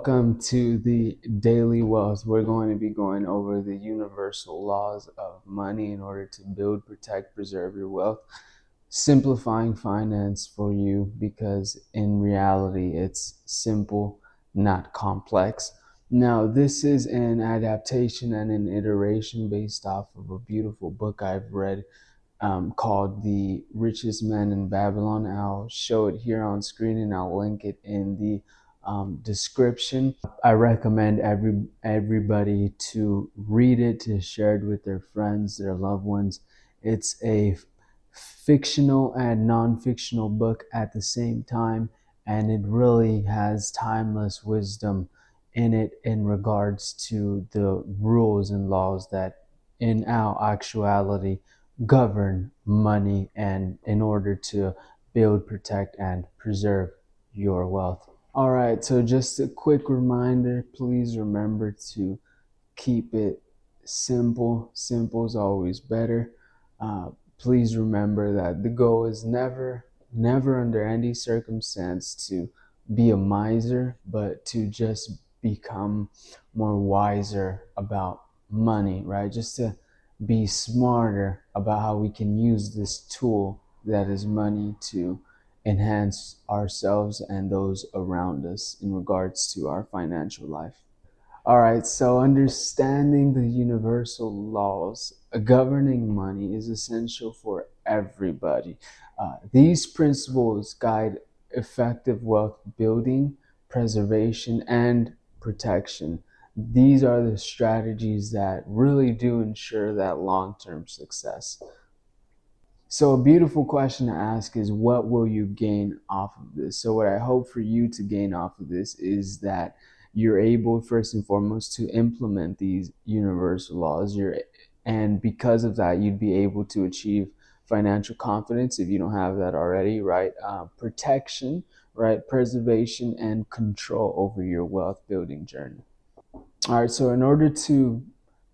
Welcome to the Daily Wealth. We're going to be going over the universal laws of money in order to build, protect, preserve your wealth, simplifying finance for you because in reality it's simple, not complex. Now, this is an adaptation and an iteration based off of a beautiful book I've read called The Richest Man in Babylon. I'll show it here on screen and I'll link it in the description. I recommend everybody to read it, to share it with their friends, their loved ones. It's a fictional and non-fictional book at the same time, and it really has timeless wisdom in it in regards to the rules and laws that in our actuality govern money and in order to build, protect, and preserve your wealth. All right, so just a quick reminder, please remember to keep it simple. Simple is always better. Please remember that the goal is never under any circumstance to be a miser, but to just become more wiser about money, right? Just to be smarter about how we can use this tool that is money to enhance ourselves and those around us in regards to our financial life. All right, so understanding the universal laws governing money is essential for everybody. These principles guide effective wealth building, preservation, and protection. These are the strategies that really do ensure that long-term success. So a beautiful question to ask is, what will you gain off of this? So what I hope for you to gain off of this is that you're able, first and foremost, to implement these universal laws. And because of that, you'd be able to achieve financial confidence if you don't have that already, right? Protection, right? Preservation and control over your wealth building journey. All right, so in order to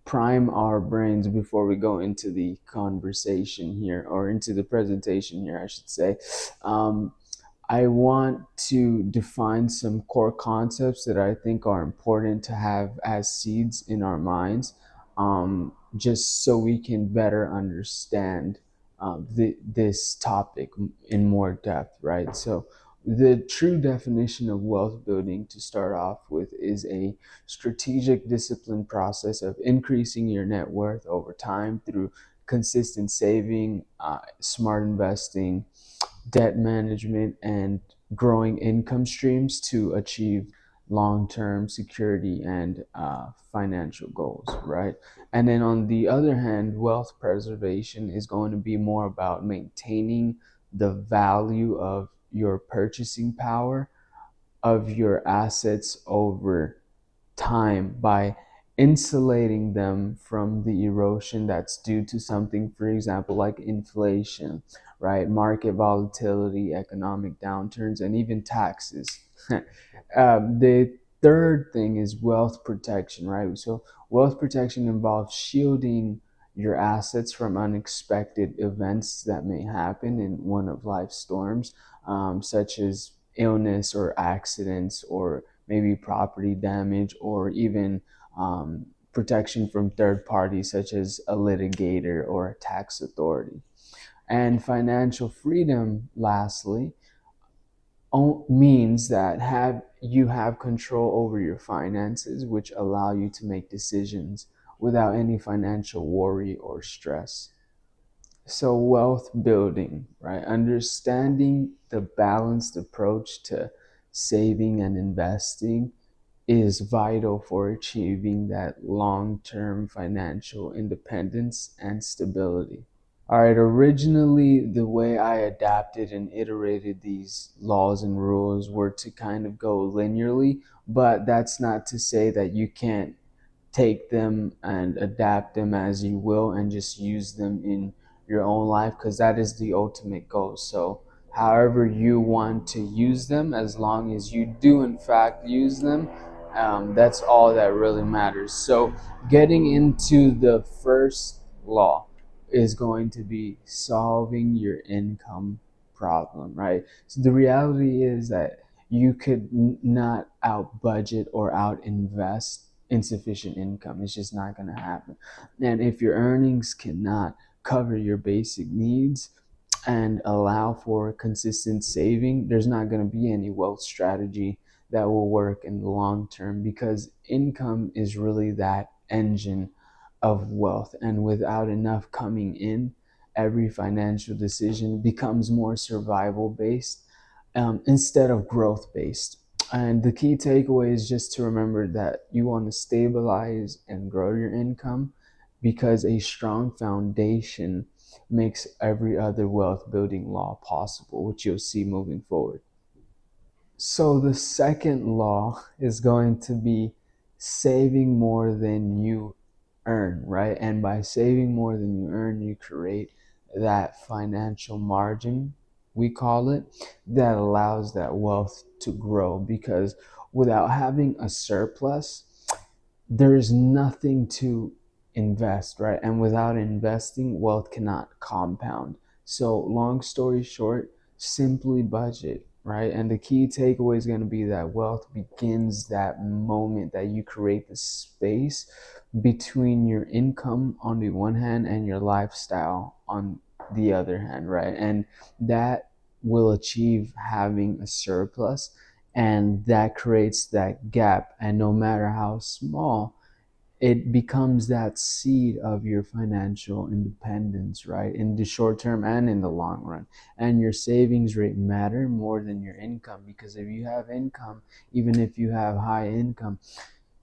prime our brains before we go into the conversation here, or into the presentation here, I should say, I want to define some core concepts that I think are important to have as seeds in our minds, just so we can better understand this topic in more depth, right? So the true definition of wealth building, to start off with, is a strategic, disciplined process of increasing your net worth over time through consistent saving, smart investing, debt management, and growing income streams to achieve long-term security and financial goals, right? And then on the other hand, wealth preservation is going to be more about maintaining the value of your purchasing power of your assets over time by insulating them from the erosion that's due to something, for example, like inflation, right? Market volatility, economic downturns, and even taxes. The third thing is wealth protection, right? So wealth protection involves shielding your assets from unexpected events that may happen in one of life's storms, such as illness or accidents, or maybe property damage, or even protection from third parties such as a litigator or a tax authority. And financial freedom, lastly, means that you have control over your finances, which allow you to make decisions without any financial worry or stress. So wealth building, right? Understanding the balanced approach to saving and investing is vital for achieving that long-term financial independence and stability. All right, originally the way I adapted and iterated these laws and rules were to kind of go linearly, but that's not to say that you can't take them and adapt them as you will and just use them in your own life, because that is the ultimate goal. So however you want to use them, as long as you do in fact use them, that's all that really matters. So getting into the first law is going to be solving your income problem, right? So the reality is that you could not out budget or out invest insufficient income. It's just not going to happen. And if your earnings cannot cover your basic needs and allow for consistent saving, there's not going to be any wealth strategy that will work in the long term, because income is really that engine of wealth. And without enough coming in, every financial decision becomes more survival based, instead of growth based. And the key takeaway is just to remember that you want to stabilize and grow your income, because a strong foundation makes every other wealth building law possible, which you'll see moving forward. So the second law is going to be saving more than you earn, right? And by saving more than you earn, you create that financial margin, we call it, that allows that wealth to grow. Because without having a surplus, there's nothing to invest, right? And without investing, wealth cannot compound. So, long story short, simply budget, right? And the key takeaway is going to be that wealth begins that moment that you create the space between your income on the one hand and your lifestyle on the other hand, right? And that will achieve having a surplus, and that creates that gap. And no matter how small, it becomes that seed of your financial independence, right? In the short term and in the long run. And your savings rate matter more than your income, because if you have income, even if you have high income,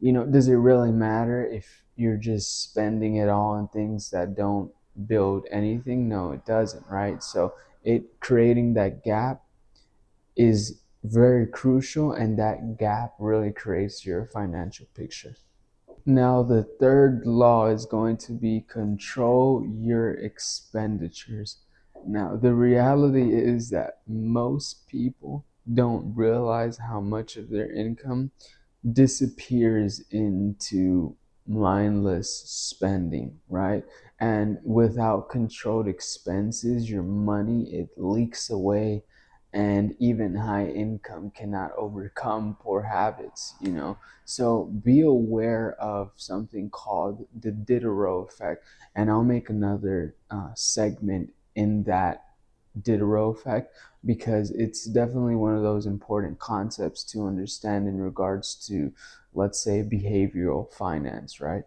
does it really matter if you're just spending it all on things that don't build anything? No, it doesn't, right? So it creating that gap is very crucial, and that gap really creates your financial picture. Now, the third law is going to be control your expenditures. Now, the reality is that most people don't realize how much of their income disappears into mindless spending, right? And without controlled expenses, your money, it leaks away, and even high income cannot overcome poor habits. So be aware of something called the Diderot effect, and I'll make another segment in that Diderot effect, because it's definitely one of those important concepts to understand in regards to, let's say, behavioral finance, right?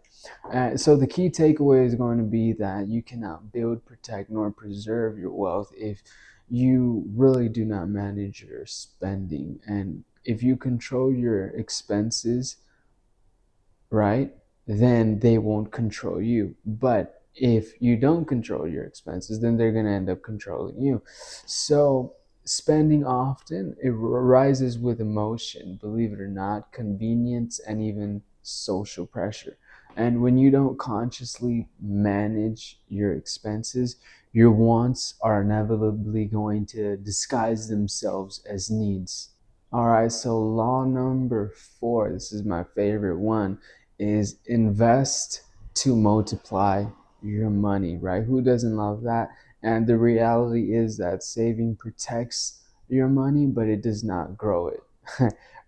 So the key takeaway is going to be that you cannot build, protect, nor preserve your wealth if you really do not manage your spending. And if you control your expenses, right, then they won't control you. But if you don't control your expenses, then they're going to end up controlling you. So spending often, it arises with emotion, believe it or not, convenience, and even social pressure. And when you don't consciously manage your expenses, your wants are inevitably going to disguise themselves as needs. All right, so law number 4, this is my favorite one, is invest to multiply your money, right? Who doesn't love that? And the reality is that saving protects your money, but it does not grow it,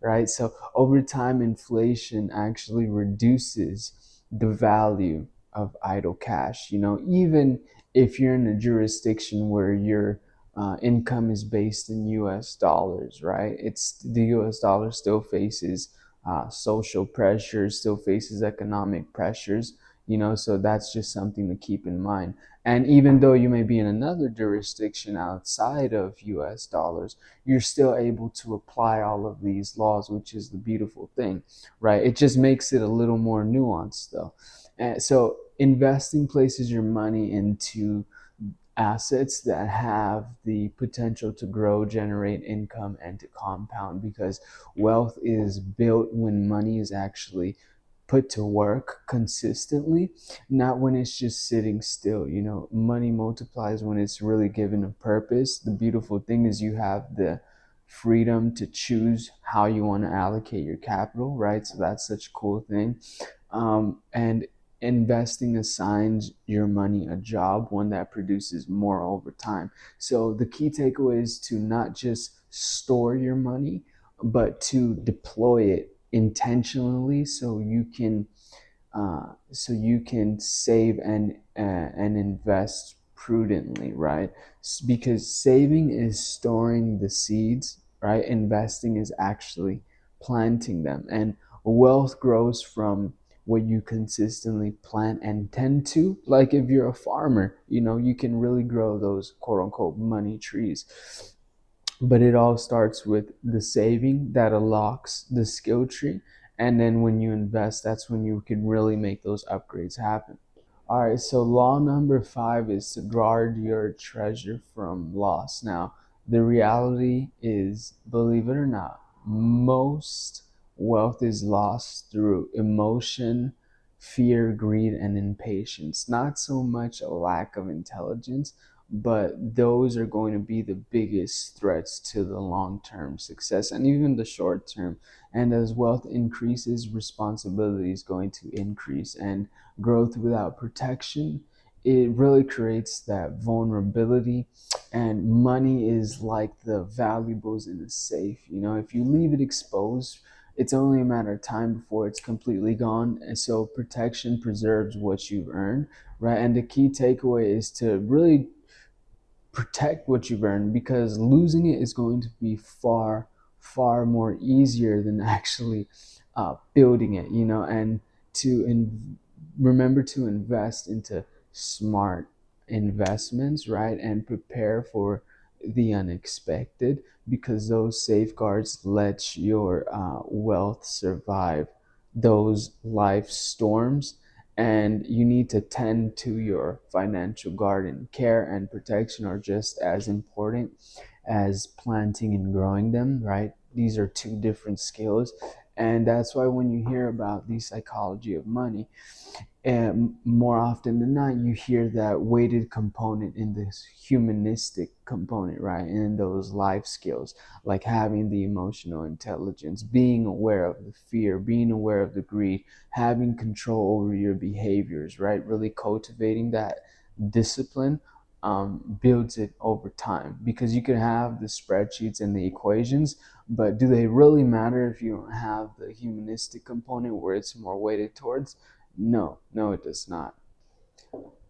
right? So over time, inflation actually reduces the value of idle cash. Even if you're in a jurisdiction where your income is based in US dollars, right? It's the US dollar still faces social pressures, still faces economic pressures. So that's just something to keep in mind. And even though you may be in another jurisdiction outside of US dollars, you're still able to apply all of these laws, which is the beautiful thing, right? It just makes it a little more nuanced, though. And so investing places your money into assets that have the potential to grow, generate income, and to compound, because wealth is built when money is actually put to work consistently, not when it's just sitting still. Money multiplies when it's really given a purpose. The beautiful thing is you have the freedom to choose how you want to allocate your capital, right? So that's such a cool thing. And investing assigns your money a job, one that produces more over time. So the key takeaway is to not just store your money, but to deploy it intentionally so you can save and invest prudently, right? Because saving is storing the seeds, right? Investing is actually planting them, and wealth grows from what you consistently plant and tend to. Like if you're a farmer, you can really grow those quote unquote money trees, but it all starts with the saving that unlocks the skill tree, and then when you invest, that's when you can really make those upgrades happen. All right, so law number 5 is to guard your treasure from loss. Now, the reality is, believe it or not, most wealth is lost through emotion, fear, greed, and impatience. Not so much a lack of intelligence, but those are going to be the biggest threats to the long term success and even the short term. And as wealth increases, responsibility is going to increase, and growth without protection, it really creates that vulnerability. And money is like the valuables in a safe. If you leave it exposed, it's only a matter of time before it's completely gone. And so protection preserves what you've earned, right? And the key takeaway is to really protect what you've earned, because losing it is going to be far, far more easier than actually building it, and remember to invest into smart investments, right? And prepare for the unexpected, because those safeguards let your wealth survive those life storms. And you need to tend to your financial garden. Care and protection are just as important as planting and growing them, right? These are two different skills. And that's why when you hear about the psychology of money, and more often than not, you hear that weighted component in this humanistic component, right? In those life skills, like having the emotional intelligence, being aware of the fear, being aware of the greed, having control over your behaviors, right? Really cultivating that discipline builds it over time, because you can have the spreadsheets and the equations, but do they really matter if you don't have the humanistic component where it's more weighted towards? No, no, it does not.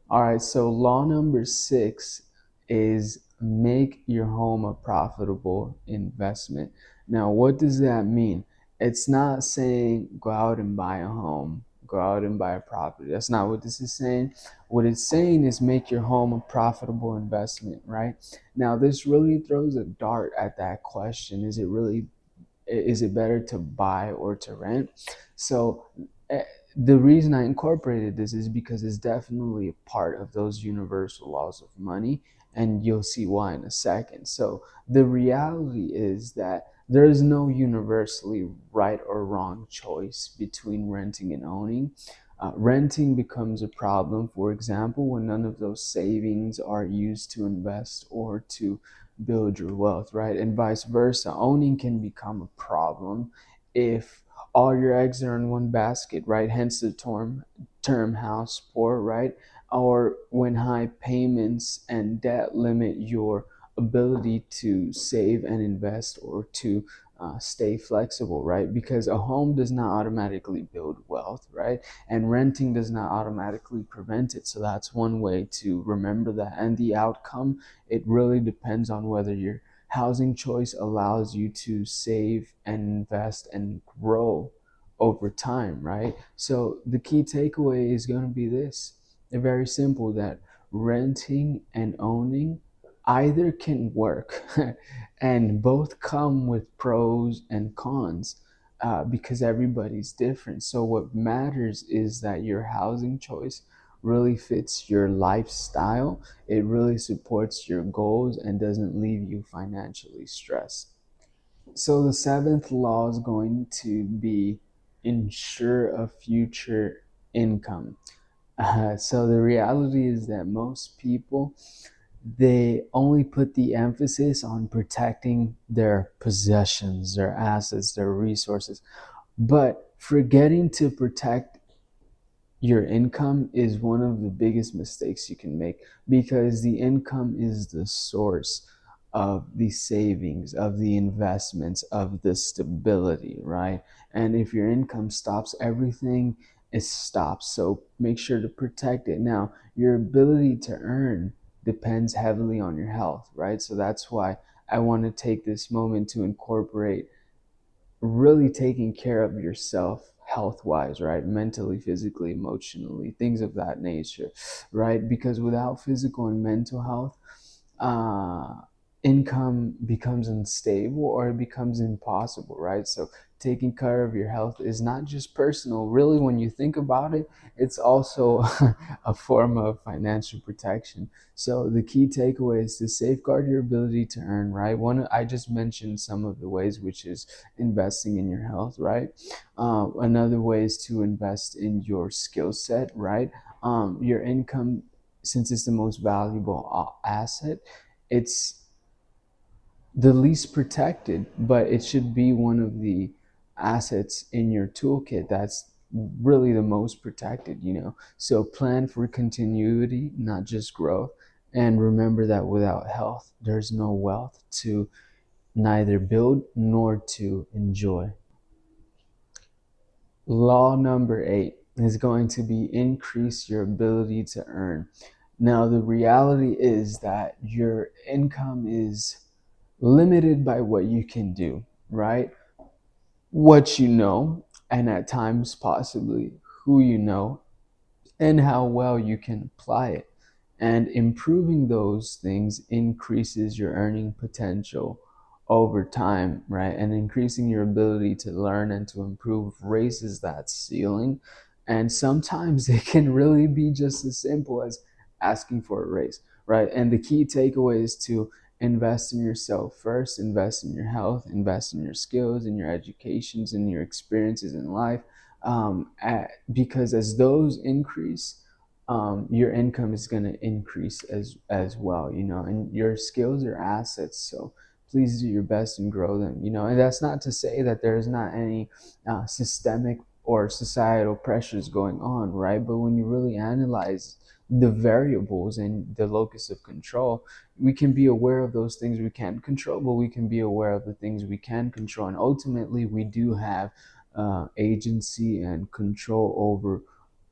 All right, so law number 6 is make your home a profitable investment. Now, what does that mean? It's not saying go out and buy a home, go out and buy a property. That's not what this is saying. What it's saying is make your home a profitable investment, right? Now, this really throws a dart at that question. Is it better to buy or to rent? So eh, the reason I incorporated this is because it's definitely a part of those universal laws of money, and you'll see why in a second. So the reality is that there is no universally right or wrong choice between renting and owning. Renting becomes a problem, for example, when none of those savings are used to invest or to build your wealth, right? And vice versa. Owning can become a problem if all your eggs are in one basket, right? Hence the term house poor, right? Or when high payments and debt limit your ability to save and invest or to stay flexible, right? Because a home does not automatically build wealth, right? And renting does not automatically prevent it. So that's one way to remember that. And the outcome, it really depends on whether your housing choice allows you to save and invest and grow over time, right? So the key takeaway is going to be this. They're very simple, that renting and owning either can work and both come with pros and cons, because everybody's different. So what matters is that your housing choice really fits your lifestyle, it really supports your goals, and doesn't leave you financially stressed. So the seventh law is going to be ensure a future income. So the reality is that most people, they only put the emphasis on protecting their possessions, their assets, their resources, but forgetting to protect your income is one of the biggest mistakes you can make, because the income is the source of the savings, of the investments, of the stability, right? And if your income stops, everything is stopped. So make sure to protect it. Now, your ability to earn depends heavily on your health, right? So that's why I want to take this moment to incorporate really taking care of yourself health wise, right? Mentally, physically, emotionally, things of that nature, right? Because without physical and mental health, uh, income becomes unstable or it becomes impossible, right? So taking care of your health is not just personal. Really, when you think about it, it's also a form of financial protection. So the key takeaway is to safeguard your ability to earn, right? One, I just mentioned some of the ways, which is investing in your health, right? Another way is to invest in your skill set, right? Your income, since it's the most valuable asset, it's the least protected, but it should be one of the assets in your toolkit that's really the most protected, you know. So plan for continuity, not just growth. And remember that without health, there's no wealth to neither build nor to enjoy. Law number 8 is going to be increase your ability to earn. Now, the reality is that your income is limited by what you can do, right? What you know, and at times possibly who you know, and how well you can apply it. And improving those things increases your earning potential over time, right? And increasing your ability to learn and to improve raises that ceiling. And sometimes it can really be just as simple as asking for a raise, right? And the key takeaway is to invest in yourself first, invest in your health, invest in your skills, in your educations, in your experiences in life, because as those increase, your income is going to increase as well, you know, and your skills are assets. So please do your best and grow them, you know. And that's not to say that there's not any systemic or societal pressures going on, right? But when you really analyze the variables and the locus of control, we can be aware of those things we can't control, but we can be aware of the things we can control. And ultimately, we do have agency and control over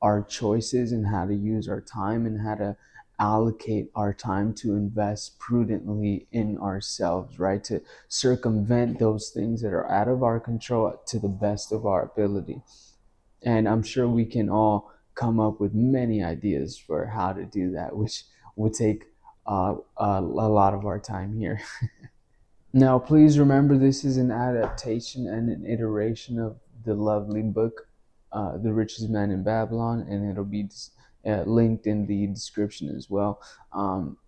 our choices and how to use our time and how to allocate our time to invest prudently in ourselves, right? To circumvent those things that are out of our control to the best of our ability. And I'm sure we can all come up with many ideas for how to do that, which would take a lot of our time here. Now, please remember this is an adaptation and an iteration of the lovely book, The Richest Man in Babylon, and it'll be linked in the description as well.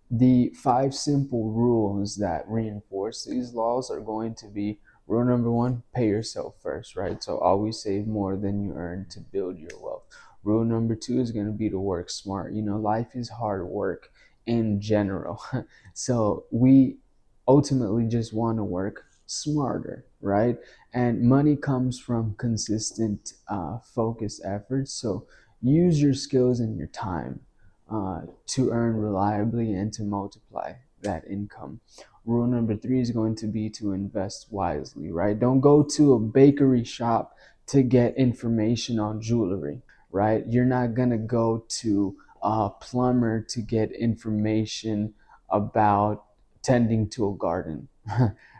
The 5 simple rules that reinforce these laws are going to be: rule number 1, pay yourself first, right? So always save more than you earn to build your wealth. Rule number 2 is going to be to work smart. You know, life is hard work in general. So we ultimately just want to work smarter, right? And money comes from consistent, focused efforts. So use your skills and your time to earn reliably and to multiply that income. Rule number 3 is going to be to invest wisely, right? Don't go to a bakery shop to get information on jewelry, right? You're not going to go to a plumber to get information about tending to a garden,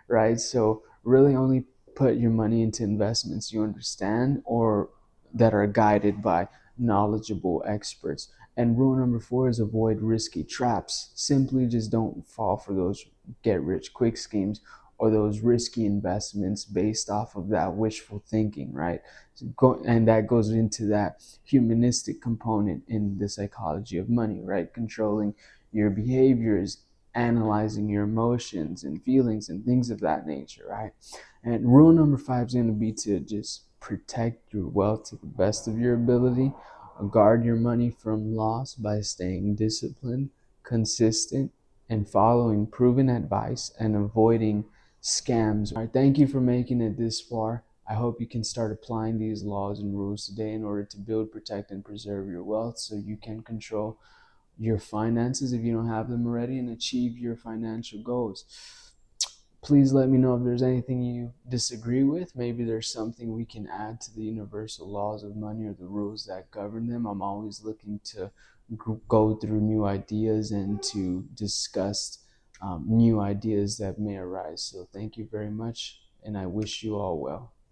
right? So really only put your money into investments you understand or that are guided by knowledgeable experts. And rule number 4 is avoid risky traps. Simply just don't fall for those get rich quick schemes or those risky investments based off of that wishful thinking, right? And that goes into that humanistic component in the psychology of money, right? Controlling your behaviors, analyzing your emotions and feelings and things of that nature, right? And rule number 5 is going to be to just protect your wealth to the best of your ability. Guard your money from loss by staying disciplined, consistent, and following proven advice and avoiding scams. All right, thank you for making it this far. I hope you can start applying these laws and rules today in order to build, protect, and preserve your wealth so you can control your finances if you don't have them already and achieve your financial goals. Please let me know if there's anything you disagree with. Maybe there's something we can add to the universal laws of money or the rules that govern them. I'm always looking to go through new ideas and to discuss new ideas that may arise. So thank you very much, and I wish you all well.